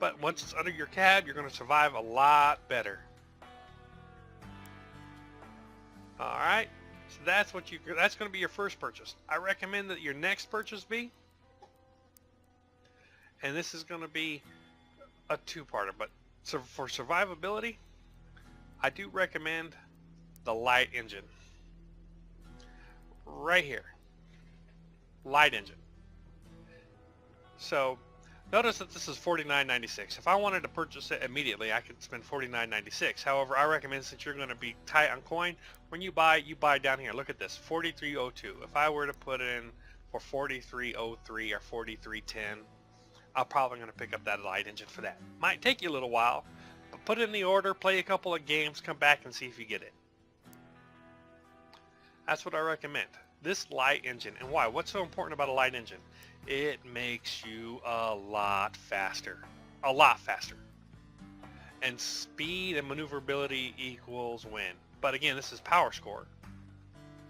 but once it's under your cab, you're going to survive a lot better. All right, so that's going to be your first purchase. I recommend that your next purchase be, and this is going to be a two-parter, but so for survivability, I do recommend the light engine. Right here, light engine. So notice that this is $49.96. If I wanted to purchase it immediately, I could spend $49.96. However, I recommend, since you're going to be tight on coin, when you buy down here. Look at this, $43.02. If I were to put in for $43.03 or $43.10, I'm probably going to pick up that light engine for that. Might take you a little while, but put in the order, play a couple of games, come back and see if you get it. That's what I recommend. This light engine. And why? What's so important about a light engine? It makes you a lot faster. A lot faster. And speed and maneuverability equals win. But again, this is power score.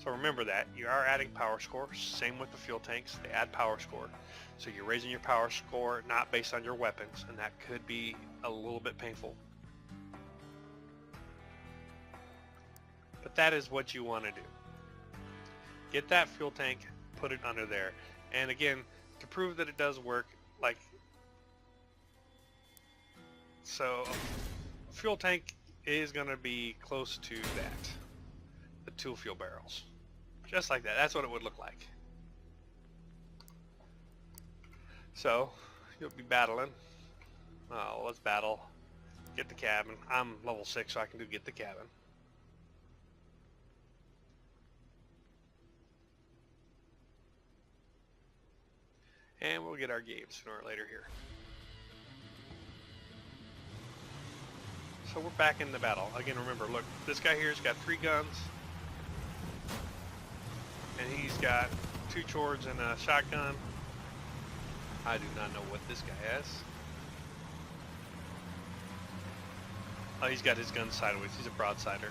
So remember that. You are adding power score. Same with the fuel tanks. They add power score. So you're raising your power score not based on your weapons. And that could be a little bit painful. But that is what you want to do. Get that fuel tank, put it under there. And again, to prove that it does work, like, so fuel tank is going to be close to that, the 2 fuel barrels, just like that. That's what it would look like. So you'll be battling. Let's battle, get the cabin. I'm level 6, so I can get the cabin. And we'll get our game sooner or later here. So we're back in the battle. Again, remember, look, this guy here's got 3 guns. And he's got 2 chords and a shotgun. I do not know what this guy has. Oh, he's got his gun sideways. He's a broadsider.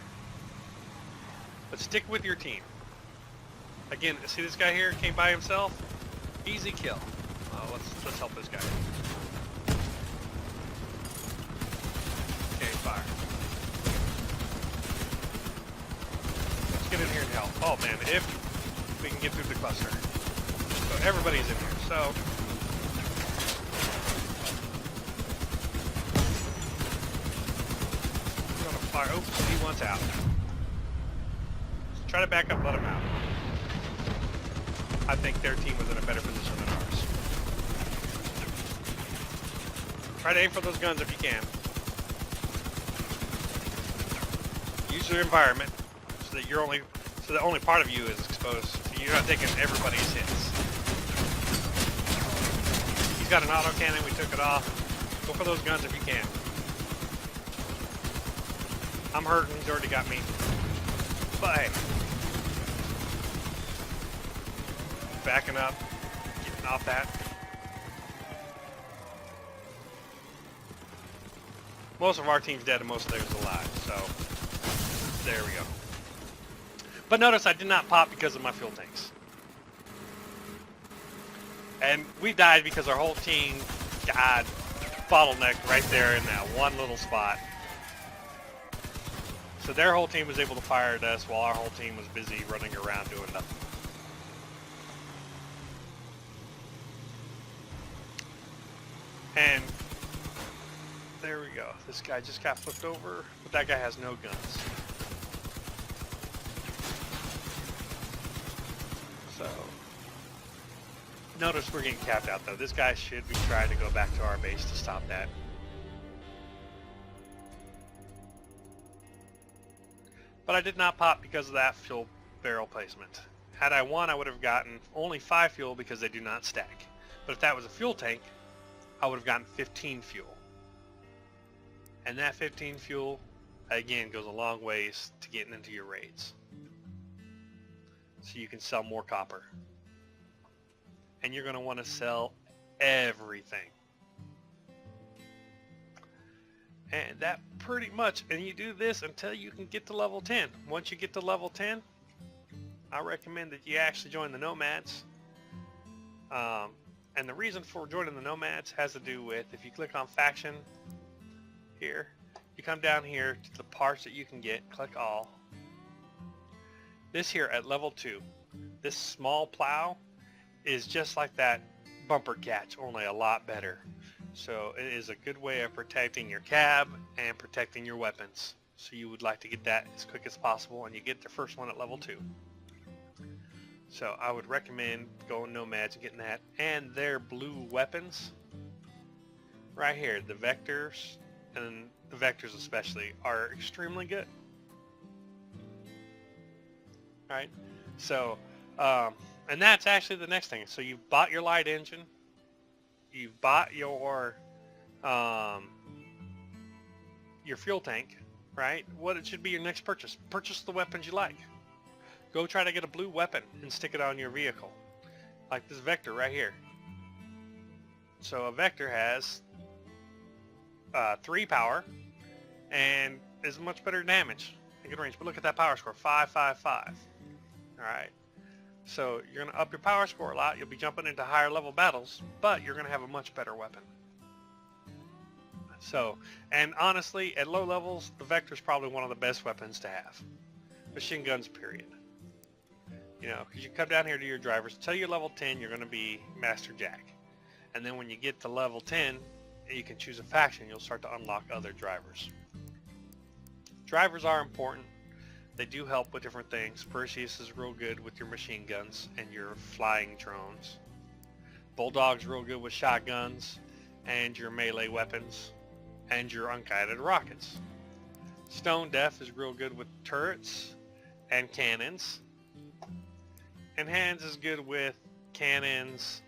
But stick with your team. Again, see this guy here came by himself? Easy kill. Let's help this guy. Okay, fire. Let's get in here and help. Oh man, if we can get through the cluster. So everybody's in here. So we're gonna fire. Oops, he wants out. Let's try to back up, let him out. I think their team was in a better position than ours. Try to aim for those guns if you can. Use your environment so that only part of you is exposed. So you're not taking everybody's hits. He's got an autocannon, we took it off. Go for those guns if you can. I'm hurting, he's already got me. But hey. Backing up, getting off that. Most of our team's dead and most of theirs alive, so there we go. But notice I did not pop because of my fuel tanks. And we died because our whole team got bottlenecked right there in that one little spot. So their whole team was able to fire at us while our whole team was busy running around doing nothing. And there we go. This guy just got flipped over, but that guy has no guns. So, notice we're getting capped out though. This guy should be trying to go back to our base to stop that. But I did not pop because of that fuel barrel placement. Had I won, I would have gotten only 5 fuel because they do not stack. But if that was a fuel tank, I would have gotten 15 fuel. And that 15 fuel, again, goes a long ways to getting into your raids. So you can sell more copper. And you're going to want to sell everything. And that pretty much, and you do this until you can get to level 10. Once you get to level 10, I recommend that you actually join the Nomads. And the reason for joining the Nomads has to do with, if you click on faction here, you come down here to the parts that you can get, click all. This here at level 2, this small plow is just like that bumper catch, only a lot better. So it is a good way of protecting your cab and protecting your weapons. So you would like to get that as quick as possible, and you get the first one at level 2. So I would recommend going Nomads and getting that. And their blue weapons, right here, the Vectors, and the Vectors especially, are extremely good. Right? So, and that's actually the next thing. So you've bought your light engine, you've bought your fuel tank, right? What it should be your next purchase. Purchase the weapons you like. Go try to get a blue weapon and stick it on your vehicle. Like this Vector right here. So a Vector has 3 power and is much better damage and good range. But look at that power score, 555. Alright. So you're going to up your power score a lot. You'll be jumping into higher level battles, but you're going to have a much better weapon. So, and honestly, at low levels, the Vector is probably one of the best weapons to have. Machine guns, period. You know, because you come down here to your drivers, until you're level 10, you're going to be Master Jack. And then when you get to level 10, you can choose a faction. You'll start to unlock other drivers. Drivers are important. They do help with different things. Perseus is real good with your machine guns and your flying drones. Bulldog's real good with shotguns and your melee weapons and your unguided rockets. Stone Death is real good with turrets and cannons. And Hands is good with cannons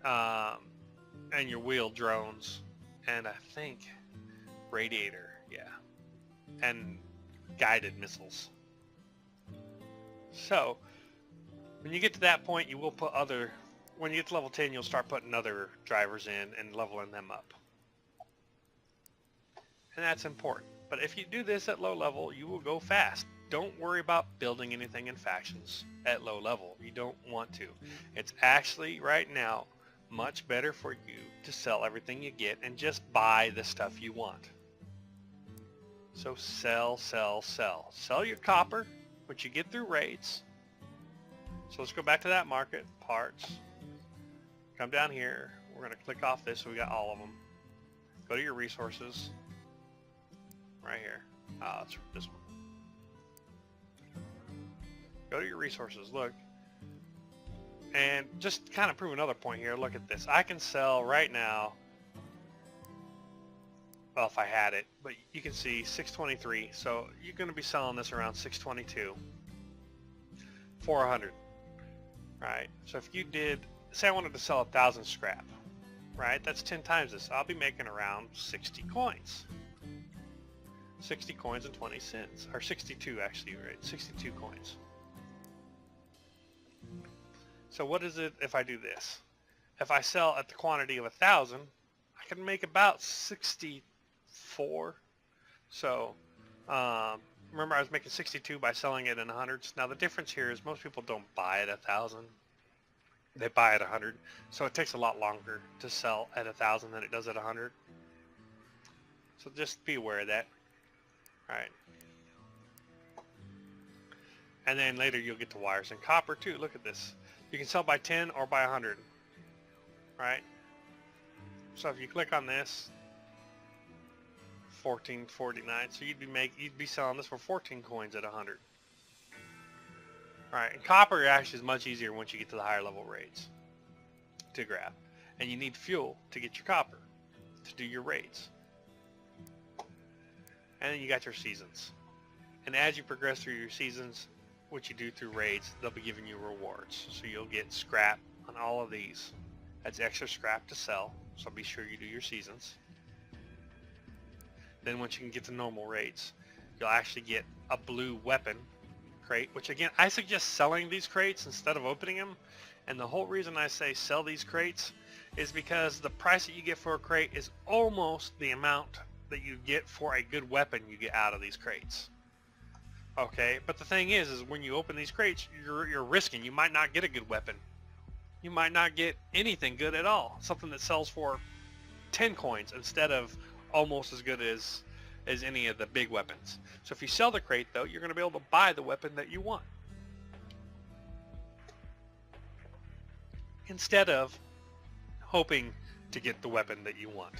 and your wheeled drones. And I think Radiator, yeah. And guided missiles. So, when you get to that point, you will put other... When you get to level 10, you'll start putting other drivers in and leveling them up. And that's important. But if you do this at low level, you will go fast. Don't worry about building anything in factions at low level. You don't want to. It's actually, right now, much better for you to sell everything you get and just buy the stuff you want. So sell, sell, sell. Sell your copper, which you get through raids. So let's go back to that market, parts. Come down here. We're going to click off this so we got all of them. Go to your resources. Right here. Let's this one. Go to your resources, look. And just kind of prove another point here. Look at this. I can sell right now, well, if I had it, but you can see 623. So you're going to be selling this around 622 for 100, right? So if you did, say I wanted to sell 1,000 scrap, right? That's 10 times this. I'll be making around 60 coins. 60 coins and 20 cents, or 62 actually, right? 62 coins. So what is it if I do this? If I sell at the quantity of 1,000, I can make about 64. So remember, I was making 62 by selling it in hundreds. Now the difference here is most people don't buy at 1,000. They buy at 100. So it takes a lot longer to sell at 1,000 than it does at 100. So just be aware of that. All right. And then later you'll get to wires and copper too. Look at this. You can sell by 10 or by 100. Right? So if you click on this, 1449. So you'd be selling this for 14 coins at 100. All right. And copper actually is much easier once you get to the higher level raids to grab. And you need fuel to get your copper to do your raids. And then you got your seasons. And as you progress through your seasons, what you do through raids, they'll be giving you rewards. So you'll get scrap on all of these. That's extra scrap to sell. So be sure you do your seasons. Then once you can get to normal raids, you'll actually get a blue weapon crate, which again, I suggest selling these crates instead of opening them. And the whole reason I say sell these crates is because the price that you get for a crate is almost the amount that you get for a good weapon you get out of these crates. Okay, but the thing is when you open these crates, you're risking. You might not get a good weapon. You might not get anything good at all. Something that sells for 10 coins instead of almost as good as any of the big weapons. So if you sell the crate though, you're going to be able to buy the weapon that you want, instead of hoping to get the weapon that you want,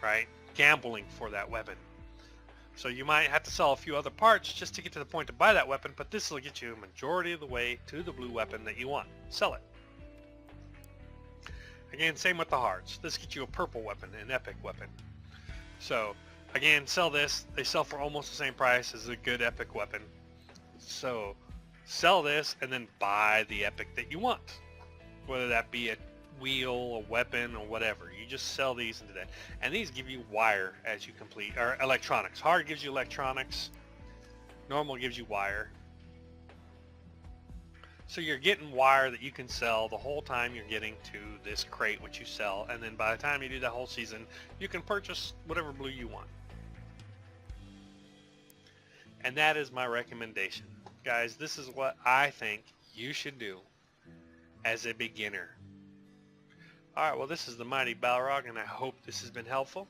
right? Gambling for that weapon. So you might have to sell a few other parts just to get to the point to buy that weapon, but this will get you a majority of the way to the blue weapon that you want. Sell it. Again, same with the hearts. This gets you a purple weapon, an epic weapon. So again, sell this. They sell for almost the same price as a good epic weapon. So sell this and then buy the epic that you want, whether that be a wheel, a weapon, or whatever. You just sell these into that. And these give you wire as you complete, or electronics. Hard gives you electronics. Normal gives you wire. So you're getting wire that you can sell the whole time you're getting to this crate, which you sell. And then by the time you do that whole season, you can purchase whatever blue you want. And that is my recommendation. Guys, this is what I think you should do as a beginner. Alright, well, this is the Mighty Balrog, and I hope this has been helpful.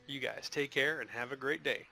You guys take care and have a great day.